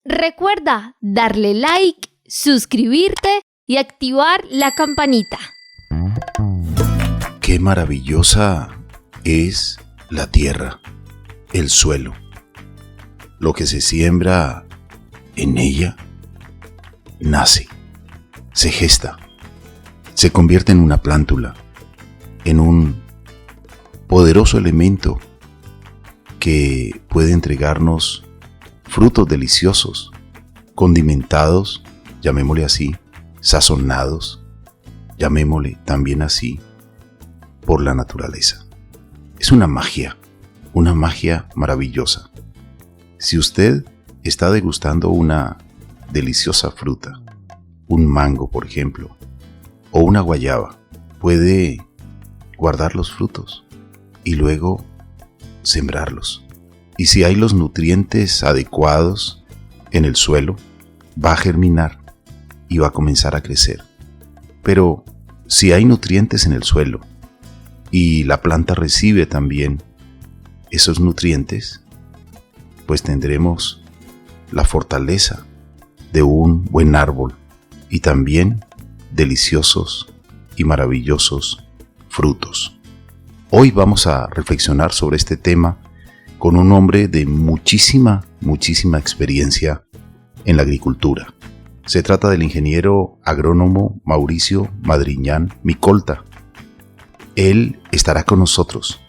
Recuerda darle like, suscribirte y activar la campanita. Qué maravillosa es la tierra, el suelo. Lo que se siembra en ella nace, se gesta, se convierte en una plántula, en un poderoso elemento que puede entregarnos frutos deliciosos, condimentados, llamémosle así, sazonados, llamémosle también así, por la naturaleza. Es una magia maravillosa. Si usted está degustando una deliciosa fruta, un mango por ejemplo, o una guayaba, puede guardar los frutos y luego sembrarlos. Y si hay los nutrientes adecuados en el suelo, va a germinar y va a comenzar a crecer. Pero si hay nutrientes en el suelo y la planta recibe también esos nutrientes, pues tendremos la fortaleza de un buen árbol y también deliciosos y maravillosos frutos. Hoy vamos a reflexionar sobre este tema con un hombre de muchísima experiencia en la agricultura. Se trata del ingeniero agrónomo Mauricio Madriñán Micolta. Él estará con nosotros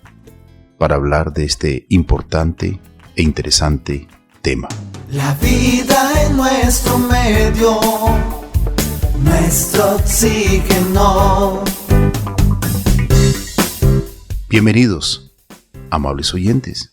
para hablar de este importante e interesante tema. La vida en nuestro medio, nuestro oxígeno. Bienvenidos, amables oyentes,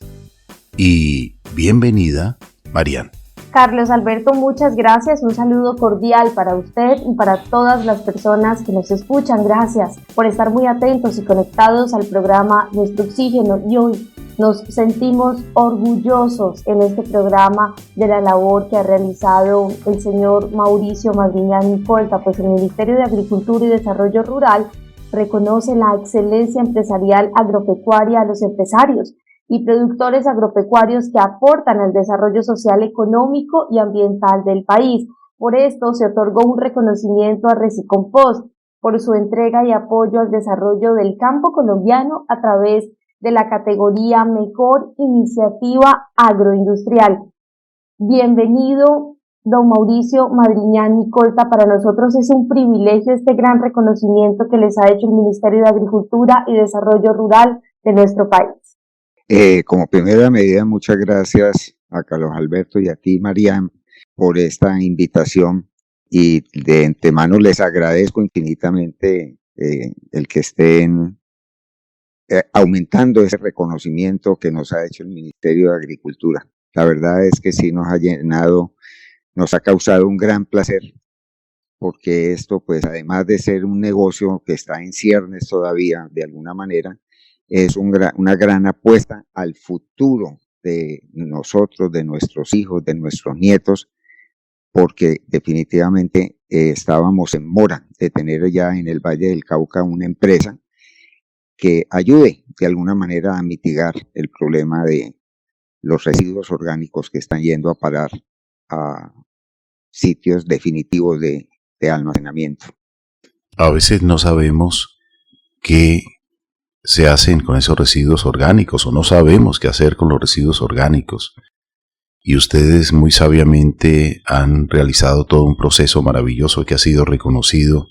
y bienvenida, Marian. Carlos Alberto, muchas gracias. Un saludo cordial para usted y para todas las personas que nos escuchan. Gracias por estar muy atentos y conectados al programa Nuestro Oxígeno. Y hoy nos sentimos orgullosos en este programa de la labor que ha realizado el señor Mauricio Madriñán Micolta, pues el Ministerio de Agricultura y Desarrollo Rural reconoce la excelencia empresarial agropecuaria a los empresarios y productores agropecuarios que aportan al desarrollo social, económico y ambiental del país. Por esto se otorgó un reconocimiento a Recicompost por su entrega y apoyo al desarrollo del campo colombiano a través de la categoría Mejor Iniciativa Agroindustrial. Bienvenido, don Mauricio Madriñán Micolta. Para nosotros es un privilegio este gran reconocimiento que les ha hecho el Ministerio de Agricultura y Desarrollo Rural de nuestro país. Como primera medida, muchas gracias a Carlos Alberto y a ti, Marian, por esta invitación, y de antemano les agradezco infinitamente el que estén aumentando ese reconocimiento que nos ha hecho el Ministerio de Agricultura. La verdad es que sí nos ha llenado, nos ha causado un gran placer, porque esto, pues además de ser un negocio que está en ciernes todavía de alguna manera, es una gran apuesta al futuro de nosotros, de nuestros hijos, de nuestros nietos, porque definitivamente estábamos en mora de tener ya en el Valle del Cauca una empresa que ayude de alguna manera a mitigar el problema de los residuos orgánicos que están yendo a parar a sitios definitivos de almacenamiento. A veces no sabemos qué se hacen con esos residuos orgánicos, o no sabemos qué hacer con los residuos orgánicos. Y ustedes muy sabiamente han realizado todo un proceso maravilloso que ha sido reconocido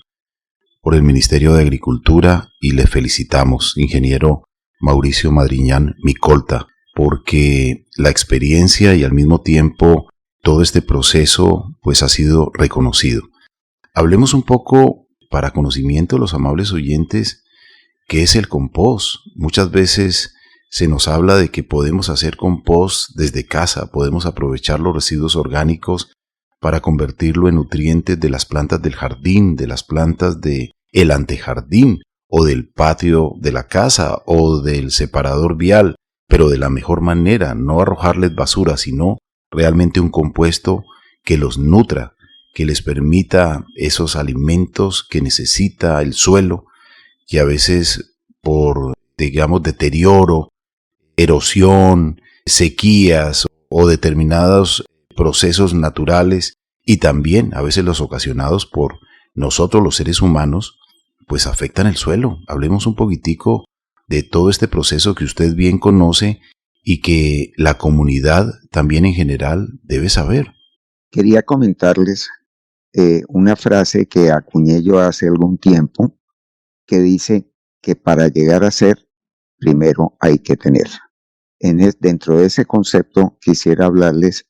por el Ministerio de Agricultura, y le felicitamos, ingeniero Mauricio Madriñán Micolta, porque la experiencia y al mismo tiempo todo este proceso pues ha sido reconocido. Hablemos un poco, para conocimiento de los amables oyentes, ¿qué es el compost? Muchas veces se nos habla de que podemos hacer compost desde casa, podemos aprovechar los residuos orgánicos para convertirlo en nutrientes de las plantas del jardín, de las plantas del antejardín, o del patio de la casa, o del separador vial, pero de la mejor manera, no arrojarles basura, sino realmente un compuesto que los nutra, que les permita esos alimentos que necesita el suelo, que a veces por, digamos, deterioro, erosión, sequías o determinados procesos naturales y también a veces los ocasionados por nosotros los seres humanos, pues afectan el suelo. Hablemos un poquitico de todo este proceso que usted bien conoce y que la comunidad también en general debe saber. Quería comentarles una frase que acuñé yo hace algún tiempo, que dice que para llegar a ser, primero hay que tener. Dentro de ese concepto quisiera hablarles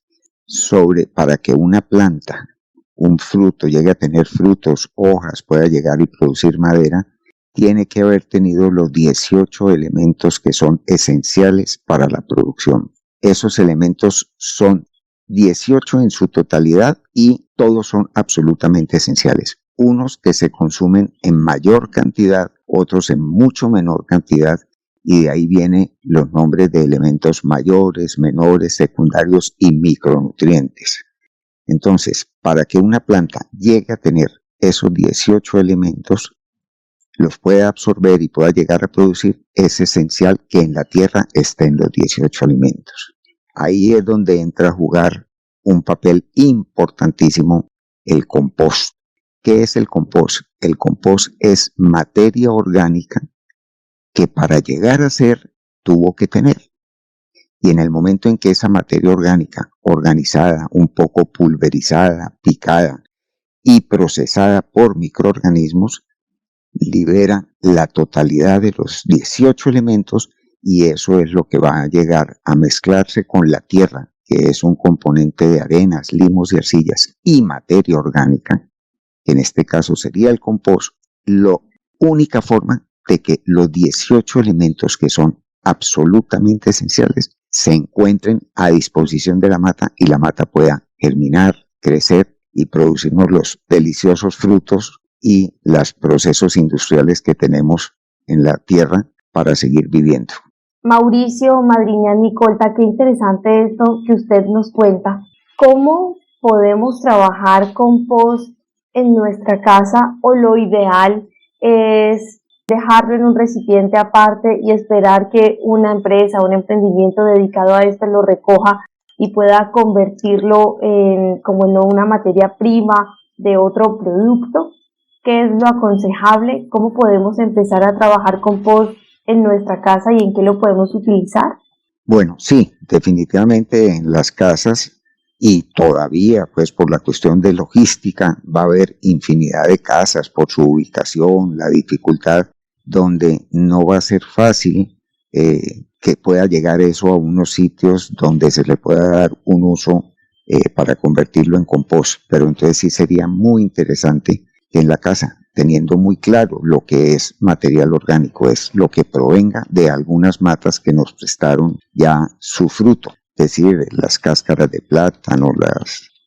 sobre para que una planta, un fruto, llegue a tener frutos, hojas, pueda llegar y producir madera, tiene que haber tenido los 18 elementos que son esenciales para la producción. Esos elementos son 18 en su totalidad y todos son absolutamente esenciales. Unos que se consumen en mayor cantidad, otros en mucho menor cantidad, y de ahí vienen los nombres de elementos mayores, menores, secundarios y micronutrientes. Entonces, para que una planta llegue a tener esos 18 elementos, los pueda absorber y pueda llegar a producir, es esencial que en la tierra estén los 18 alimentos. Ahí es donde entra a jugar un papel importantísimo el compost. ¿Qué es el compost? El compost es materia orgánica que para llegar a ser tuvo que tener. Y en el momento en que esa materia orgánica, organizada, un poco pulverizada, picada y procesada por microorganismos, libera la totalidad de los 18 elementos, y eso es lo que va a llegar a mezclarse con la tierra, que es un componente de arenas, limos y arcillas y materia orgánica, que en este caso sería el compost, la única forma de que los 18 elementos que son absolutamente esenciales se encuentren a disposición de la mata y la mata pueda germinar, crecer y producirnos los deliciosos frutos y los procesos industriales que tenemos en la tierra para seguir viviendo. Mauricio, Madriñas, Nicolta, qué interesante esto que usted nos cuenta. ¿Cómo podemos trabajar compost en nuestra casa, o lo ideal es dejarlo en un recipiente aparte y esperar que una empresa, un emprendimiento dedicado a esto lo recoja y pueda convertirlo como en una materia prima de otro producto? ¿Qué es lo aconsejable? ¿Cómo podemos empezar a trabajar compost en nuestra casa y en qué lo podemos utilizar? Bueno, sí, definitivamente en las casas, y todavía pues por la cuestión de logística va a haber infinidad de casas por su ubicación, la dificultad, donde no va a ser fácil que pueda llegar eso a unos sitios donde se le pueda dar un uso para convertirlo en compost. Pero entonces sí sería muy interesante que en la casa, teniendo muy claro lo que es material orgánico, es lo que provenga de algunas matas que nos prestaron ya su fruto, es decir, las cáscaras de plátano,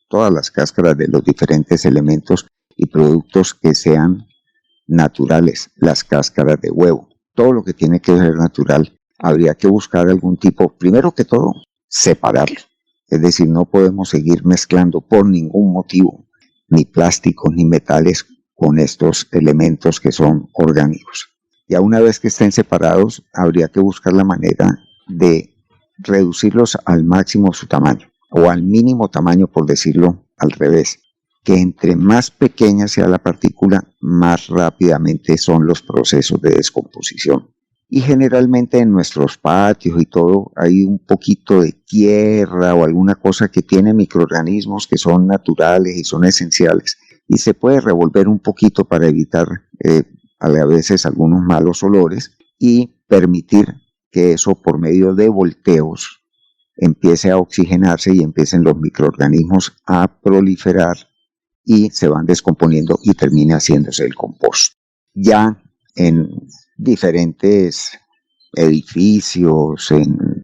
todas las cáscaras de los diferentes elementos y productos que sean naturales, las cáscaras de huevo, todo lo que tiene que ser natural, habría que buscar algún tipo, primero que todo, separarlo. Es decir, no podemos seguir mezclando por ningún motivo ni plásticos ni metales con estos elementos que son orgánicos. Ya una vez que estén separados, habría que buscar la manera de reducirlos al máximo su tamaño, o al mínimo tamaño, por decirlo al revés, que entre más pequeña sea la partícula, más rápidamente son los procesos de descomposición. Y generalmente en nuestros patios y todo hay un poquito de tierra o alguna cosa que tiene microorganismos que son naturales y son esenciales, y se puede revolver un poquito para evitar a veces algunos malos olores y permitir que eso, por medio de volteos, empiece a oxigenarse y empiecen los microorganismos a proliferar y se van descomponiendo y termina haciéndose el compost. Ya en diferentes edificios, en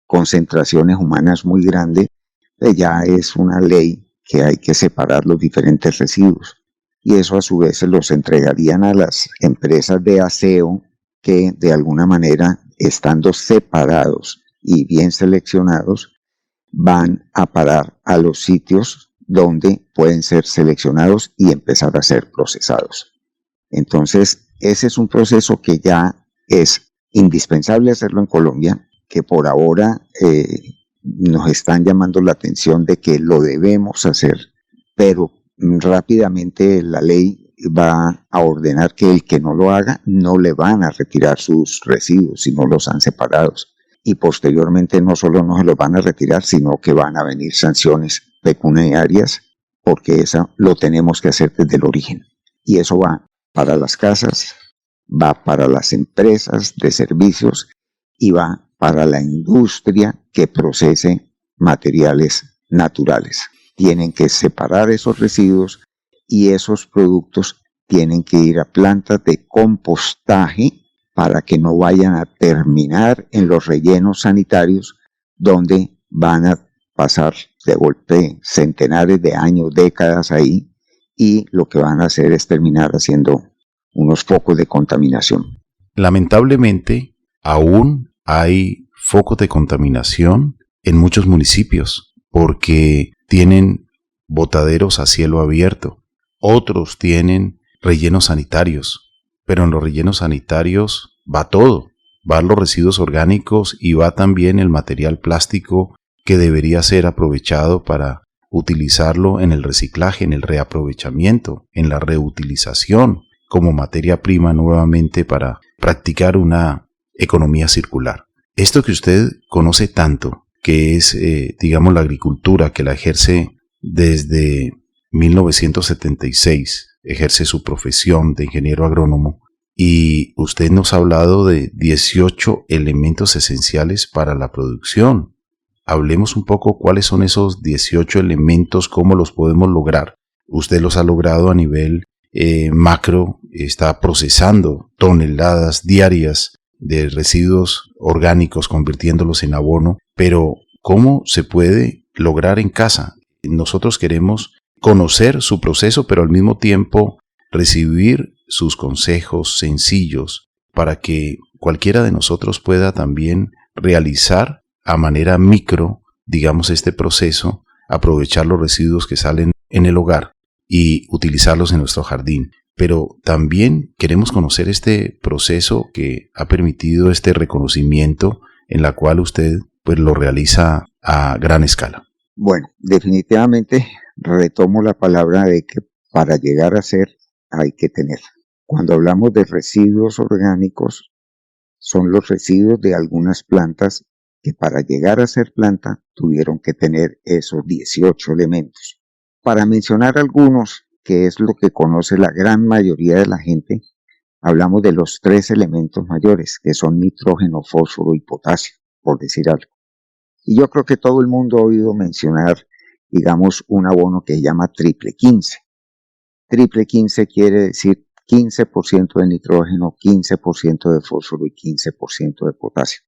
concentraciones humanas muy grandes, ya es una ley que hay que separar los diferentes residuos, y eso a su vez se los entregarían a las empresas de aseo que de alguna manera, estando separados y bien seleccionados, van a parar a los sitios donde pueden ser seleccionados y empezar a ser procesados. Entonces, ese es un proceso que ya es indispensable hacerlo en Colombia, que por ahora nos están llamando la atención de que lo debemos hacer, pero rápidamente la ley va a ordenar que el que no lo haga no le van a retirar sus residuos si no los han separado. Y posteriormente no solo no se los van a retirar, sino que van a venir sanciones pecuniarias, porque eso lo tenemos que hacer desde el origen. Y eso va para las casas, va para las empresas de servicios y va para la industria que procese materiales naturales. Tienen que separar esos residuos y esos productos tienen que ir a plantas de compostaje para que no vayan a terminar en los rellenos sanitarios donde van a pasar de golpe centenares de años, décadas ahí, y lo que van a hacer es terminar haciendo unos focos de contaminación. Lamentablemente, aún hay focos de contaminación en muchos municipios porque tienen botaderos a cielo abierto. Otros tienen rellenos sanitarios, pero en los rellenos sanitarios va todo. Van los residuos orgánicos y va también el material plástico que debería ser aprovechado para utilizarlo en el reciclaje, en el reaprovechamiento, en la reutilización como materia prima nuevamente para practicar una economía circular. Esto que usted conoce tanto, que es, digamos, la agricultura, que la ejerce desde 1976, ejerce su profesión de ingeniero agrónomo, y usted nos ha hablado de 18 elementos esenciales para la producción. Hablemos un poco cuáles son esos 18 elementos, cómo los podemos lograr. Usted los ha logrado a nivel macro, está procesando toneladas diarias de residuos orgánicos, convirtiéndolos en abono, pero ¿cómo se puede lograr en casa? Nosotros queremos conocer su proceso, pero al mismo tiempo recibir sus consejos sencillos para que cualquiera de nosotros pueda también realizar a manera micro, digamos, este proceso, aprovechar los residuos que salen en el hogar y utilizarlos en nuestro jardín. Pero también queremos conocer este proceso que ha permitido este reconocimiento en la cual usted pues lo realiza a gran escala. Bueno, definitivamente retomo la palabra de que para llegar a ser hay que tener. Cuando hablamos de residuos orgánicos, son los residuos de algunas plantas que para llegar a ser planta tuvieron que tener esos 18 elementos. Para mencionar algunos, que es lo que conoce la gran mayoría de la gente, hablamos de los 3 elementos mayores, que son nitrógeno, fósforo y potasio, por decir algo. Y yo creo que todo el mundo ha oído mencionar, digamos, un abono que se llama triple 15. Triple 15 quiere decir 15% de nitrógeno, 15% de fósforo y 15% de potasio.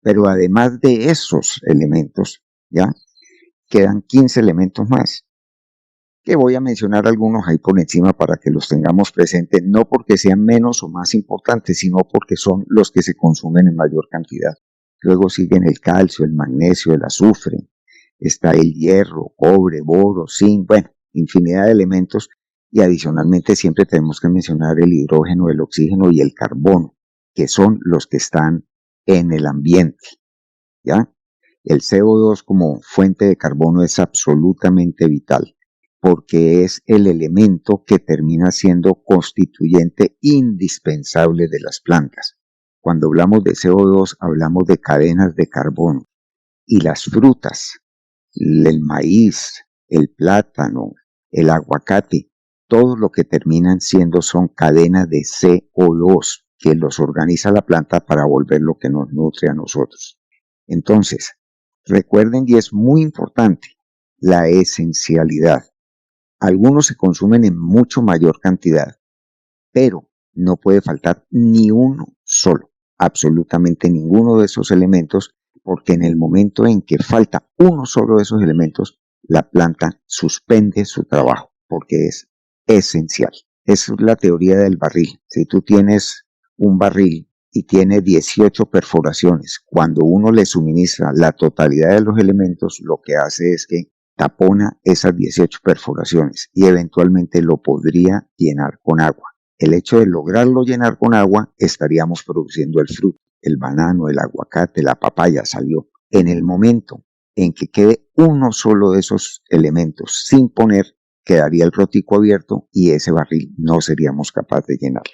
Pero además de esos elementos, ya quedan 15 elementos más, que voy a mencionar algunos ahí por encima para que los tengamos presentes, no porque sean menos o más importantes, sino porque son los que se consumen en mayor cantidad. Luego siguen el calcio, el magnesio, el azufre, está el hierro, cobre, boro, zinc, bueno, infinidad de elementos. Y adicionalmente siempre tenemos que mencionar el hidrógeno, el oxígeno y el carbono, que son los que están en el ambiente, ¿ya? El CO2 como fuente de carbono es absolutamente vital, porque es el elemento que termina siendo constituyente indispensable de las plantas. Cuando hablamos de CO2, hablamos de cadenas de carbono. Y las frutas, el maíz, el plátano, el aguacate, todo lo que terminan siendo son cadenas de CO2 que los organiza la planta para volver lo que nos nutre a nosotros. Entonces, recuerden, y es muy importante, la esencialidad. Algunos se consumen en mucho mayor cantidad, pero no puede faltar ni uno solo, absolutamente ninguno de esos elementos, porque en el momento en que falta uno solo de esos elementos, la planta suspende su trabajo, porque es esencial. Esa es la teoría del barril. Si tú tienes un barril y tiene 18 perforaciones, cuando uno le suministra la totalidad de los elementos, lo que hace es que tapona esas 18 perforaciones y eventualmente lo podría llenar con agua. El hecho de lograrlo llenar con agua, estaríamos produciendo el fruto, el banano, el aguacate, la papaya salió. En el momento en que quede uno solo de esos elementos sin poner, quedaría el rotico abierto y ese barril no seríamos capaces de llenarlo.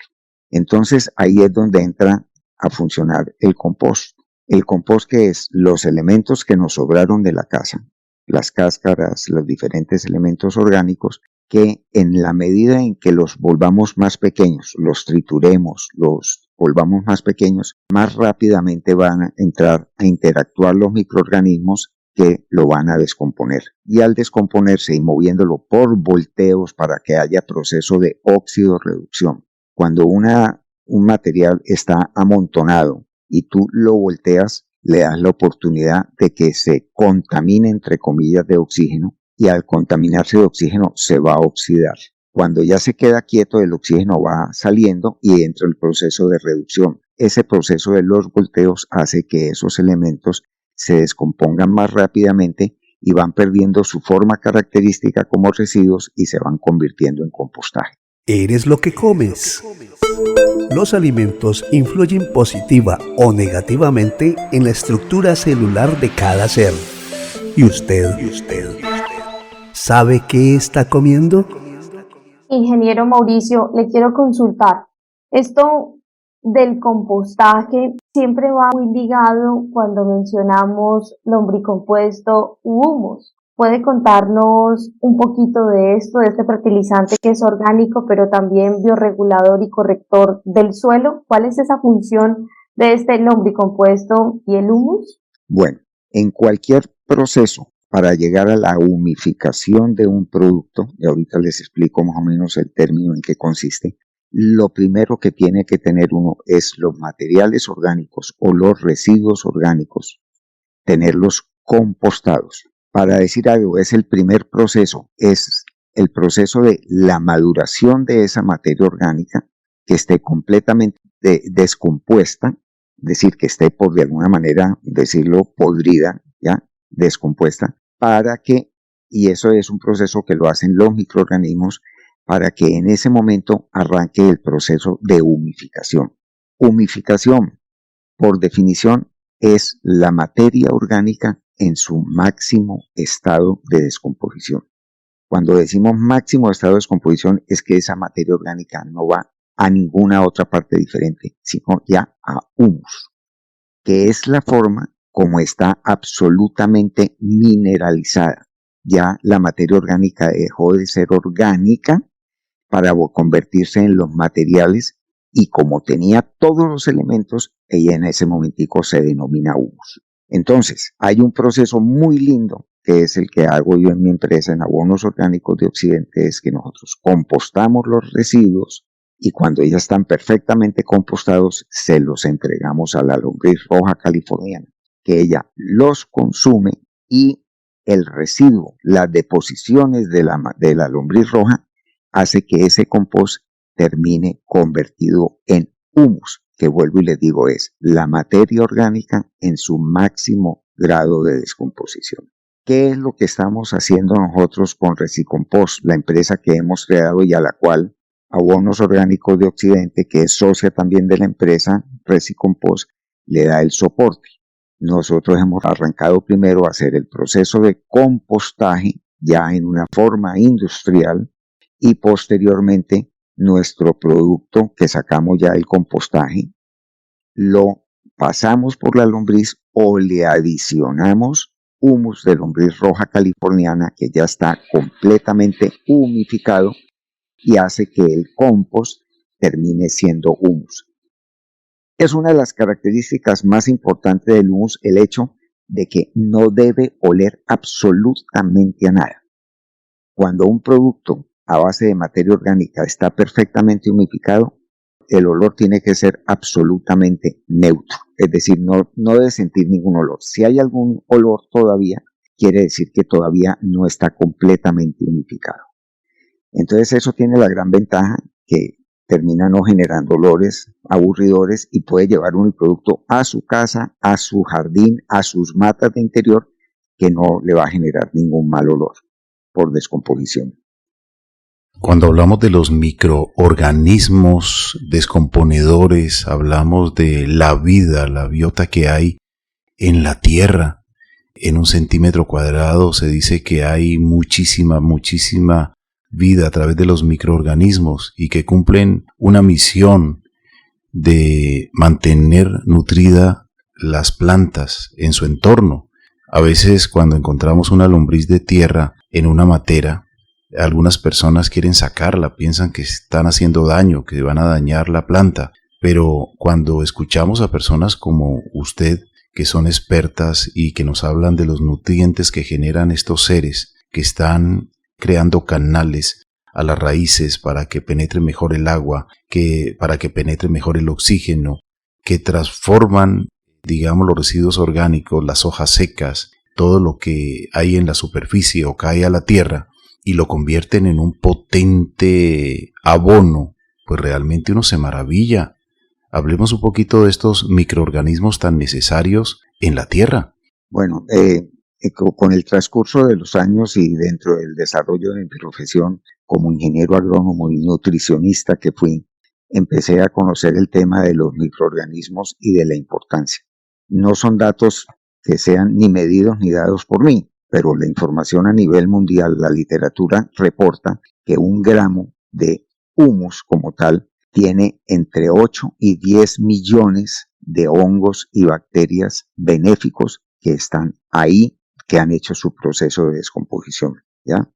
Entonces ahí es donde entra a funcionar el compost. El compost, que es los elementos que nos sobraron de la casa, las cáscaras, los diferentes elementos orgánicos, que en la medida en que los volvamos más pequeños, los trituremos, los volvamos más pequeños, más rápidamente van a entrar a interactuar los microorganismos que lo van a descomponer. Y al descomponerse y moviéndolo por volteos para que haya proceso de óxido-reducción, cuando un material está amontonado y tú lo volteas, le das la oportunidad de que se contamine, entre comillas, de oxígeno, y al contaminarse de oxígeno se va a oxidar. Cuando ya se queda quieto, el oxígeno va saliendo y entra el proceso de reducción. Ese proceso de los volteos hace que esos elementos se descompongan más rápidamente y van perdiendo su forma característica como residuos y se van convirtiendo en compostaje. Eres lo que comes. Los alimentos influyen positiva o negativamente en la estructura celular de cada ser. ¿Y usted sabe qué está comiendo? Ingeniero Mauricio, le quiero consultar. Esto del compostaje siempre va muy ligado cuando mencionamos lombricompuesto u humus. ¿Puede contarnos un poquito de esto, de este fertilizante que es orgánico, pero también bioregulador y corrector del suelo? ¿Cuál es esa función de este lombricompuesto y el humus? Bueno, en cualquier proceso para llegar a la humificación de un producto, y ahorita les explico más o menos el término en qué consiste, lo primero que tiene que tener uno es los materiales orgánicos o los residuos orgánicos, tenerlos compostados. Para decir algo, es el primer proceso, es el proceso de la maduración de esa materia orgánica que esté completamente descompuesta, es decir, que esté por de alguna manera, decirlo, podrida, ya, descompuesta, para que, y eso es un proceso que lo hacen los microorganismos, para que en ese momento arranque el proceso de humificación. Humificación, por definición, es la materia orgánica en su máximo estado de descomposición. Cuando decimos máximo estado de descomposición es que esa materia orgánica no va a ninguna otra parte diferente, sino ya a humus, que es la forma como está absolutamente mineralizada. Ya la materia orgánica dejó de ser orgánica para convertirse en los materiales, y como tenía todos los elementos, ella en ese momentico se denomina humus. Entonces, hay un proceso muy lindo que es el que hago yo en mi empresa en Abonos Orgánicos de Occidente, es que nosotros compostamos los residuos y cuando ya están perfectamente compostados, se los entregamos a la lombriz roja californiana, que ella los consume y el residuo, las deposiciones de la lombriz roja, hace que ese compost termine convertido en humus, que vuelvo y les digo es la materia orgánica en su máximo grado de descomposición. ¿Qué es lo que estamos haciendo nosotros con Recicompost, la empresa que hemos creado y a la cual Abonos Orgánicos de Occidente, que es socia también de la empresa Recicompost, le da el soporte? Nosotros hemos arrancado primero a hacer el proceso de compostaje ya en una forma industrial y posteriormente nuestro producto que sacamos ya del compostaje lo pasamos por la lombriz o le adicionamos humus de lombriz roja californiana que ya está completamente humificado y hace que el compost termine siendo humus. Es una de las características más importantes del humus el hecho de que no debe oler absolutamente a nada. Cuando un producto a base de materia orgánica está perfectamente humificado, el olor tiene que ser absolutamente neutro, es decir, no debe sentir ningún olor. Si hay algún olor todavía, quiere decir que todavía no está completamente humificado. Entonces eso tiene la gran ventaja que termina no generando olores aburridores y puede llevar un producto a su casa, a su jardín, a sus matas de interior, que no le va a generar ningún mal olor por descomposición. Cuando hablamos de los microorganismos descomponedores, hablamos de la vida, la biota que hay en la tierra, en un centímetro cuadrado se dice que hay muchísima vida a través de los microorganismos y que cumplen una misión de mantener nutrida las plantas en su entorno. A veces cuando encontramos una lombriz de tierra en una matera, algunas personas quieren sacarla, piensan que están haciendo daño, que van a dañar la planta, pero cuando escuchamos a personas como usted, que son expertas y que nos hablan de los nutrientes que generan estos seres, que están creando canales a las raíces para que penetre mejor el agua, para que penetre mejor el oxígeno, que transforman, digamos, los residuos orgánicos, las hojas secas, todo lo que hay en la superficie o cae a la tierra, y lo convierten en un potente abono, pues realmente uno se maravilla. Hablemos un poquito de estos microorganismos tan necesarios en la tierra. Bueno, con el transcurso de los años y dentro del desarrollo de mi profesión como ingeniero agrónomo y nutricionista que fui, empecé a conocer el tema de los microorganismos y de la importancia. No son datos que sean ni medidos ni dados por mí, pero la información a nivel mundial, la literatura reporta que 1 gramo de humus como tal tiene entre 8 y 10 millones de hongos y bacterias benéficos que están ahí, que han hecho su proceso de descomposición, ¿ya?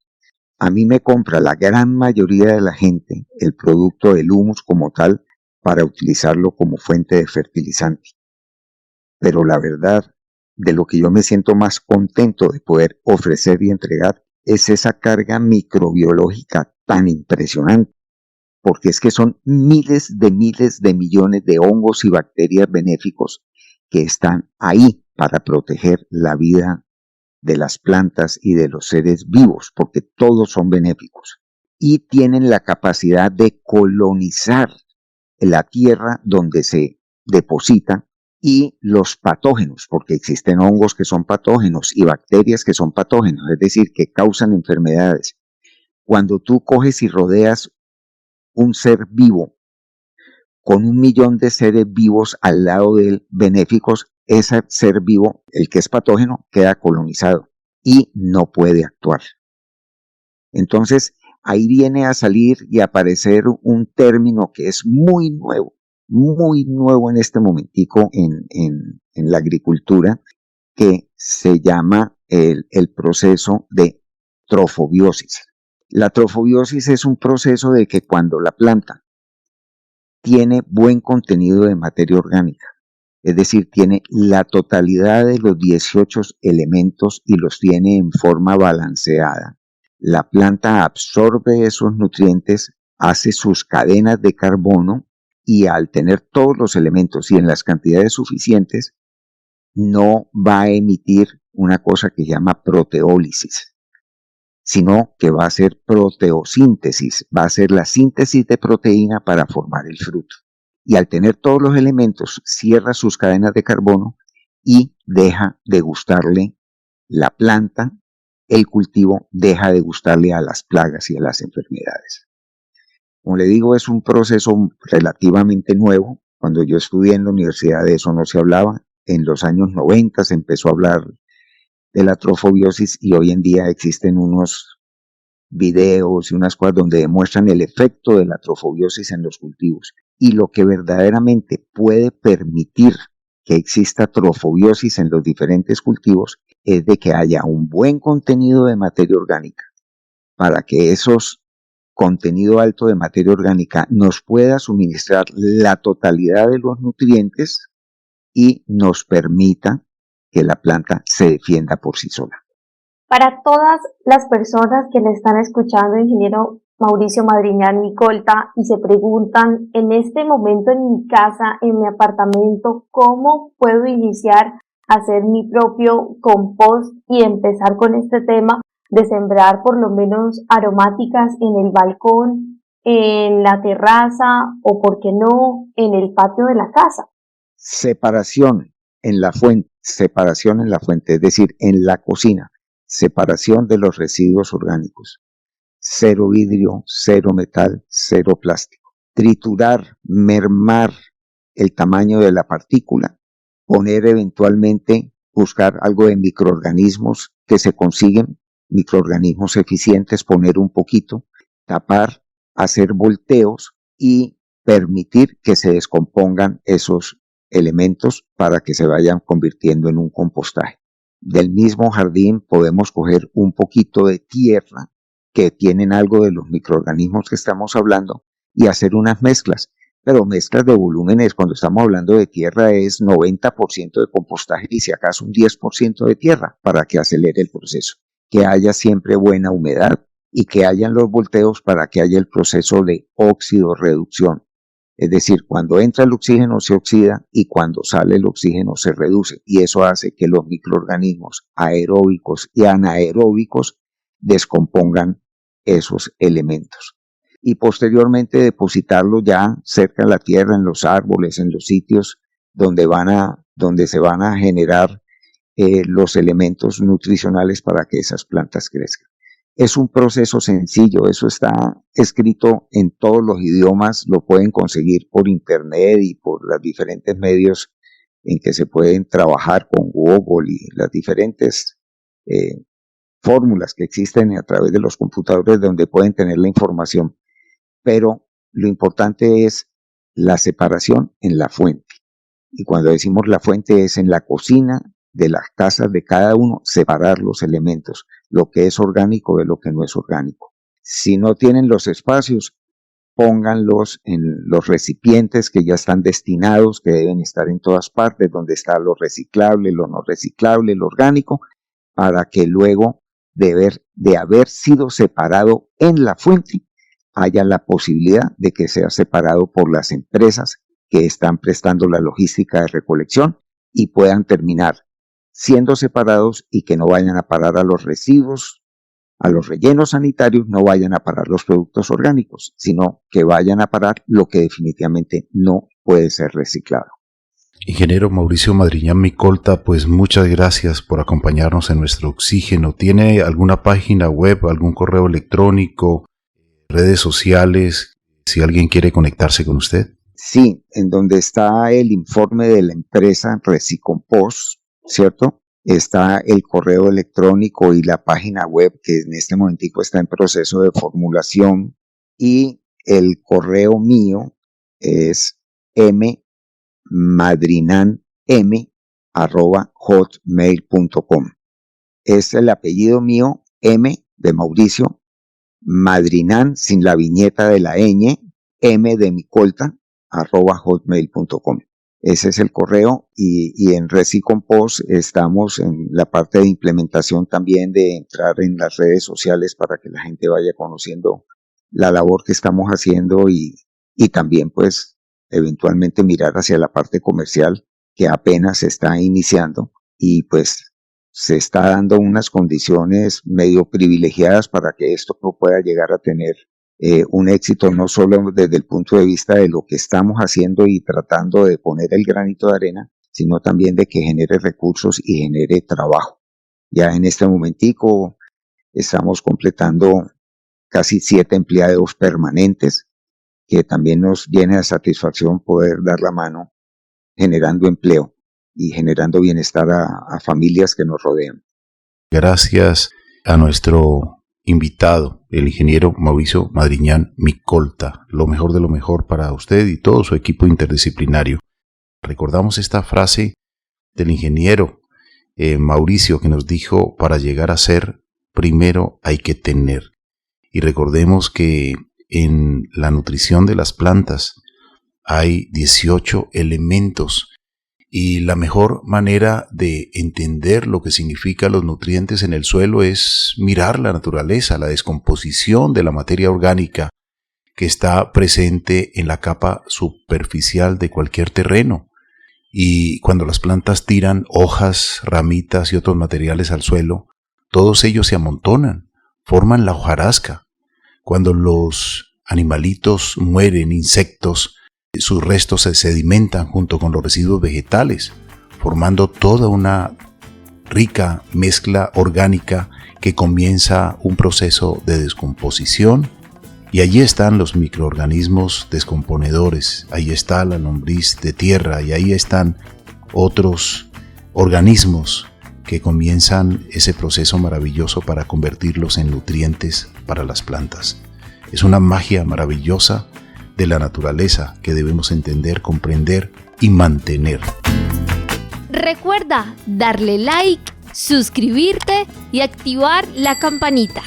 A mí me compra la gran mayoría de la gente el producto del humus como tal para utilizarlo como fuente de fertilizante. Pero la verdad, de lo que yo me siento más contento de poder ofrecer y entregar es esa carga microbiológica tan impresionante, porque es que son miles de millones de hongos y bacterias benéficos que están ahí para proteger la vida de las plantas y de los seres vivos, porque todos son benéficos y tienen la capacidad de colonizar la tierra donde se deposita y los patógenos, porque existen hongos que son patógenos y bacterias que son patógenos, es decir, que causan enfermedades. Cuando tú coges y rodeas un ser vivo con 1 millón de seres vivos al lado de él benéficos, ese ser vivo, el que es patógeno, queda colonizado y no puede actuar. Entonces, ahí viene a salir y a aparecer un término que es muy nuevo en este momentico en la agricultura, que se llama el proceso de trofobiosis. La trofobiosis es un proceso de que cuando la planta tiene buen contenido de materia orgánica, es decir, tiene la totalidad de los 18 elementos y los tiene en forma balanceada, la planta absorbe esos nutrientes, hace sus cadenas de carbono y al tener todos los elementos y en las cantidades suficientes, no va a emitir una cosa que se llama proteólisis, sino que va a hacer proteosíntesis, va a hacer la síntesis de proteína para formar el fruto. Y al tener todos los elementos, cierra sus cadenas de carbono y deja de gustarle la planta, el cultivo deja de gustarle a las plagas y a las enfermedades. Como le digo, es un proceso relativamente nuevo. Cuando yo estudié en la universidad de eso no se hablaba. En los años 90 se empezó a hablar de la trofobiosis y hoy en día existen unos videos y unas cosas donde demuestran el efecto de la trofobiosis en los cultivos y lo que verdaderamente puede permitir que exista trofobiosis en los diferentes cultivos es de que haya un buen contenido de materia orgánica para que esos contenido alto de materia orgánica nos pueda suministrar la totalidad de los nutrientes y nos permita que la planta se defienda por sí sola. Para todas las personas que le están escuchando, ingeniero Mauricio Madriñán Micolta, y se preguntan, en este momento en mi casa, en mi apartamento, ¿cómo puedo iniciar a hacer mi propio compost y empezar con este tema de sembrar por lo menos aromáticas en el balcón, en la terraza o, por qué no, en el patio de la casa? Separación en la fuente, es decir, en la cocina, separación de los residuos orgánicos. 0 vidrio, 0 metal, 0 plástico. Triturar, mermar el tamaño de la partícula, poner eventualmente buscar algo de microorganismos que se consiguen, microorganismos eficientes, poner un poquito, tapar, hacer volteos y permitir que se descompongan esos elementos para que se vayan convirtiendo en un compostaje. Del mismo jardín podemos coger un poquito de tierra que tienen algo de los microorganismos que estamos hablando y hacer unas mezclas, pero mezclas de volúmenes, cuando estamos hablando de tierra es 90% de compostaje y si acaso un 10% de tierra para que acelere el proceso, que haya siempre buena humedad y que hayan los volteos para que haya el proceso de óxido-reducción. Es decir, cuando entra el oxígeno se oxida y cuando sale el oxígeno se reduce y eso hace que los microorganismos aeróbicos y anaeróbicos descompongan esos elementos. Y posteriormente depositarlo ya cerca de la tierra, en los árboles, en los sitios donde se van a generar los elementos nutricionales para que esas plantas crezcan. Es un proceso sencillo, eso está escrito en todos los idiomas, lo pueden conseguir por internet y por los diferentes medios en que se pueden trabajar con Google y las diferentes fórmulas que existen a través de los computadores donde pueden tener la información. Pero lo importante es la separación en la fuente. Y cuando decimos la fuente es en la cocina de las casas de cada uno, separar los elementos, lo que es orgánico de lo que no es orgánico. Si no tienen los espacios, pónganlos en los recipientes que ya están destinados, que deben estar en todas partes, donde está lo reciclable, lo no reciclable, lo orgánico, para que luego de haber sido separado en la fuente, haya la posibilidad de que sea separado por las empresas que están prestando la logística de recolección y puedan terminar siendo separados y que no vayan a parar a los residuos, a los rellenos sanitarios, no vayan a parar los productos orgánicos, sino que vayan a parar lo que definitivamente no puede ser reciclado. Ingeniero Mauricio Madriñán Micolta, pues muchas gracias por acompañarnos en nuestro oxígeno. ¿Tiene alguna página web, algún correo electrónico, redes sociales, si alguien quiere conectarse con usted? Sí, en donde está el informe de la empresa Recicompost, ¿cierto? Está el correo electrónico y la página web que en este momentico está en proceso de formulación y el correo mío es madrinanm@hotmail.com. Es el apellido mío, M de Mauricio, Madrinan sin la viñeta de la ñ, M de Micolta, @hotmail.com. Ese es el correo y en Recicompost estamos en la parte de implementación también de entrar en las redes sociales para que la gente vaya conociendo la labor que estamos haciendo y también pues eventualmente mirar hacia la parte comercial que apenas se está iniciando y pues se está dando unas condiciones medio privilegiadas para que esto pueda llegar a tener un éxito no solo desde el punto de vista de lo que estamos haciendo y tratando de poner el granito de arena, sino también de que genere recursos y genere trabajo. Ya en este momentico estamos completando casi 7 empleados permanentes, que también nos llena de satisfacción poder dar la mano generando empleo y generando bienestar a familias que nos rodean. Gracias a nuestro invitado, el ingeniero Mauricio Madriñán Micolta. Lo mejor de lo mejor para usted y todo su equipo interdisciplinario. Recordamos esta frase del ingeniero Mauricio que nos dijo: para llegar a ser, primero hay que tener. Y recordemos que en la nutrición de las plantas hay 18 elementos y la mejor manera de entender lo que significan los nutrientes en el suelo es mirar la naturaleza, la descomposición de la materia orgánica que está presente en la capa superficial de cualquier terreno. Y cuando las plantas tiran hojas, ramitas y otros materiales al suelo, todos ellos se amontonan, forman la hojarasca. Cuando los animalitos mueren, insectos, sus restos se sedimentan junto con los residuos vegetales, formando toda una rica mezcla orgánica que comienza un proceso de descomposición. Y allí están los microorganismos descomponedores, ahí está la lombriz de tierra y ahí están otros organismos que comienzan ese proceso maravilloso para convertirlos en nutrientes para las plantas. Es una magia maravillosa de la naturaleza que debemos entender, comprender y mantener. Recuerda darle like, suscribirte y activar la campanita.